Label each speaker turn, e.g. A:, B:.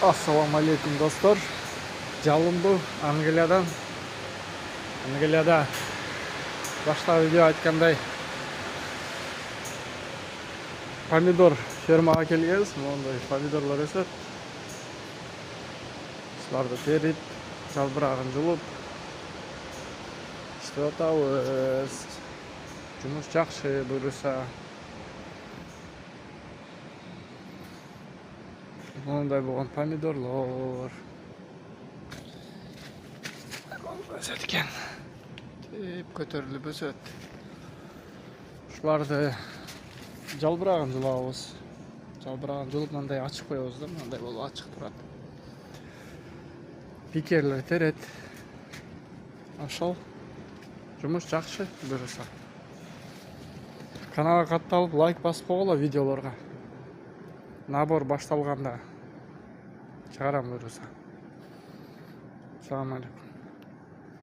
A: Assalamu alaikum dostlar. Жалынды Англиядан. Англияда башта видео айткандай помидор фермага келгенбиз. Мондай помидорлор өсөт. Буларды терип, жалбырагын жулуп иштеп атабыз. Жумуш жакшы буюрса. Мондай болгон помидорлор өсөт экен. Теп көтөрүлүп өсөт. Ушуларды жалбырагын жулабыз. Жалбырагын жулуп мындай ачык коебуз да, мындай болуп ачык турат. Пикерлер терет. Ошол жумуш жакшы буюрса. Каналга катталып, лайк басып койгула видеолорго. Набор башталганда чыгарам буюрса. Assalamu alaikum.